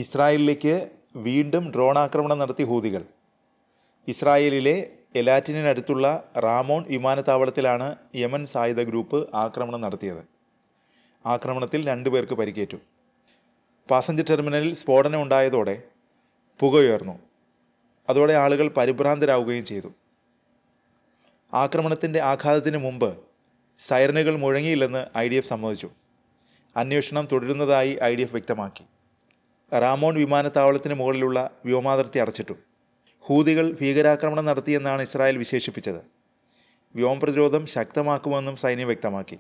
ഇസ്രായേലിലേക്ക് വീണ്ടും ഡ്രോൺ ആക്രമണം നടത്തി ഹൂതികൾ. ഇസ്രായേലിലെ എലാറ്റിനടുത്തുള്ള റാമോൺ വിമാനത്താവളത്തിലാണ് യമൻ സായുധ ഗ്രൂപ്പ് ആക്രമണം നടത്തിയത്. ആക്രമണത്തിൽ 2 പേർക്ക് പരിക്കേറ്റു. പാസഞ്ചർ ടെർമിനലിൽ സ്ഫോടനം ഉണ്ടായതോടെ പുകയുയർന്നു. അതോടെ ആളുകൾ പരിഭ്രാന്തരാവുകയും ചെയ്തു. ആക്രമണത്തിൻ്റെ ആഘാതത്തിന് മുമ്പ് സൈറനുകൾ മുഴങ്ങിയില്ലെന്ന് IDF സമ്മതിച്ചു. അന്വേഷണം തുടരുന്നതായി IDF വ്യക്തമാക്കി. റാമോൺ വിമാനത്താവളത്തിന് മുകളിലുള്ള വ്യോമാതിർത്തി അടച്ചിട്ടു. ഹൂതികൾ ഭീകരാക്രമണം നടത്തിയെന്നാണ് ഇസ്രായേൽ വിശേഷിപ്പിച്ചത്. വ്യോമ പ്രതിരോധം ശക്തമാക്കുമെന്നും സൈന്യം വ്യക്തമാക്കി.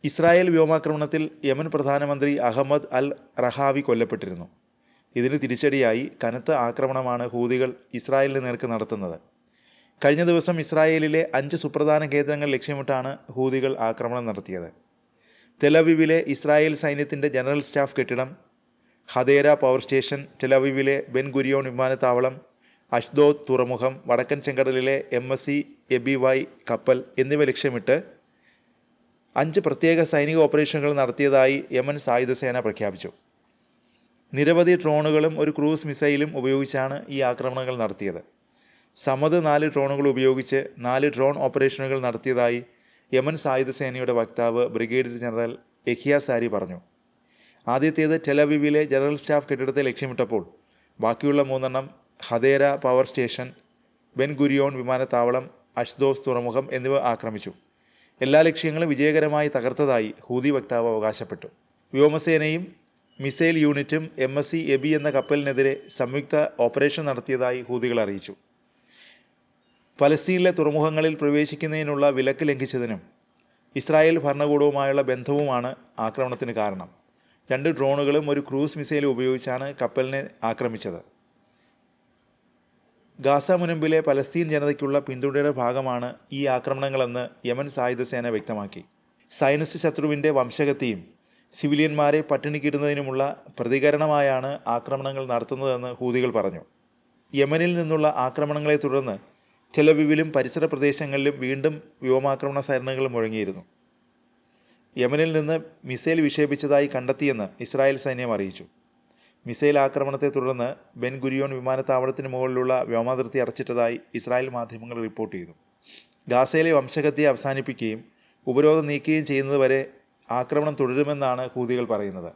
ഇസ്രായേൽ വ്യോമാക്രമണത്തിൽ യമൻ പ്രധാനമന്ത്രി അഹമ്മദ് അൽ റഹാവി കൊല്ലപ്പെട്ടിരുന്നു. ഇതിന് തിരിച്ചടിയായി കനത്ത ആക്രമണമാണ് ഹൂതികൾ ഇസ്രായേലിന് നേർക്ക് നടത്തുന്നത്. കഴിഞ്ഞ ദിവസം ഇസ്രായേലിലെ 5 സുപ്രധാന കേന്ദ്രങ്ങൾ ലക്ഷ്യമിട്ടാണ് ഹൂതികൾ ആക്രമണം നടത്തിയത്. തെലവീവിലെ ഇസ്രായേൽ സൈന്യത്തിൻ്റെ ജനറൽ സ്റ്റാഫ് കെട്ടിടം, ഹദേര പവർ സ്റ്റേഷൻ, ടെലവീവിലെ ബെൻ ഗുരിയോൺ വിമാനത്താവളം, അഷ്ദോദ് തുറമുഖം, വടക്കൻ ചെങ്കടലിലെ MSC എബിവൈ കപ്പൽ എന്നിവ ലക്ഷ്യമിട്ട് 5 പ്രത്യേക സൈനിക ഓപ്പറേഷനുകൾ നടത്തിയതായി യമൻ സായുധസേന പ്രഖ്യാപിച്ചു. നിരവധി ഡ്രോണുകളും ഒരു ക്രൂസ് മിസൈലും ഉപയോഗിച്ചാണ് ഈ ആക്രമണങ്ങൾ നടത്തിയത്. സമദ് 4 ഡ്രോണുകൾ ഉപയോഗിച്ച് 4 ഡ്രോൺ ഓപ്പറേഷനുകൾ നടത്തിയതായി യമൻ സായുധസേനയുടെ വക്താവ് ബ്രിഗേഡിയർ ജനറൽ യഹിയ സാരി പറഞ്ഞു. ആദ്യത്തേത് ടെലവീവിലെ ജനറൽ സ്റ്റാഫ് കെട്ടിടത്തെ ലക്ഷ്യമിട്ടപ്പോൾ ബാക്കിയുള്ള 3 ഹദേര പവർ സ്റ്റേഷൻ, ബെൻ ഗുരിയോൺ വിമാനത്താവളം, അഷ്ദോദ് തുറമുഖം എന്നിവ ആക്രമിച്ചു. എല്ലാ ലക്ഷ്യങ്ങളും വിജയകരമായി തകർത്തതായി ഹൂതി വക്താവ് അവകാശപ്പെട്ടു. വ്യോമസേനയും മിസൈൽ യൂണിറ്റും MSC എബി എന്ന കപ്പലിനെതിരെ സംയുക്ത ഓപ്പറേഷൻ നടത്തിയതായി ഹൂതികൾ അറിയിച്ചു. പലസ്തീനിലെ തുറമുഖങ്ങളിൽ പ്രവേശിക്കുന്നതിനുള്ള വിലക്ക് ലംഘിച്ചതിനും ഇസ്രായേൽ ഭരണകൂടവുമായുള്ള ബന്ധവുമാണ് ആക്രമണത്തിന് കാരണം. 2 ഡ്രോണുകളും ഒരു ക്രൂസ് മിസൈലും ഉപയോഗിച്ചാണ് കപ്പലിനെ ആക്രമിച്ചത്. ഗാസ മുനമ്പിലെ പലസ്തീൻ ജനതയ്ക്കുള്ള പിന്തുണയുടെ ഭാഗമാണ് ഈ ആക്രമണങ്ങളെന്ന് യമൻ സായുധസേന വ്യക്തമാക്കി. സയനിസ്റ്റ് ശത്രുവിൻ്റെ വംശഹത്യയും സിവിലിയന്മാരെ പട്ടിണിക്കിടുന്നതിനുമുള്ള പ്രതികരണമായാണ് ആക്രമണങ്ങൾ നടത്തുന്നതെന്ന് ഹൂതികൾ പറഞ്ഞു. യമനിൽ നിന്നുള്ള ആക്രമണങ്ങളെ തുടർന്ന് ടെലവീവിലും പരിസര പ്രദേശങ്ങളിലും വീണ്ടും വ്യോമാക്രമണ സൈറനുകൾ മുഴങ്ങിയിരുന്നു. യമനിൽ നിന്ന് മിസൈൽ വിക്ഷേപിച്ചതായി കണ്ടെത്തിയെന്ന് ഇസ്രായേൽ സൈന്യം അറിയിച്ചു. മിസൈൽ ആക്രമണത്തെ തുടർന്ന് ബെൻ ഗുരിയോൺ വിമാനത്താവളത്തിന് മുകളിലുള്ള വ്യോമാതിർത്തി അടച്ചിട്ടതായി ഇസ്രായേൽ മാധ്യമങ്ങൾ റിപ്പോർട്ട് ചെയ്തു. ഗാസയിലെ വംശഹത്യ അവസാനിപ്പിക്കുകയും ഉപരോധം നീക്കുകയും ചെയ്യുന്നതുവരെ ആക്രമണം തുടരുമെന്നാണ് ഹൂതികൾ പറയുന്നത്.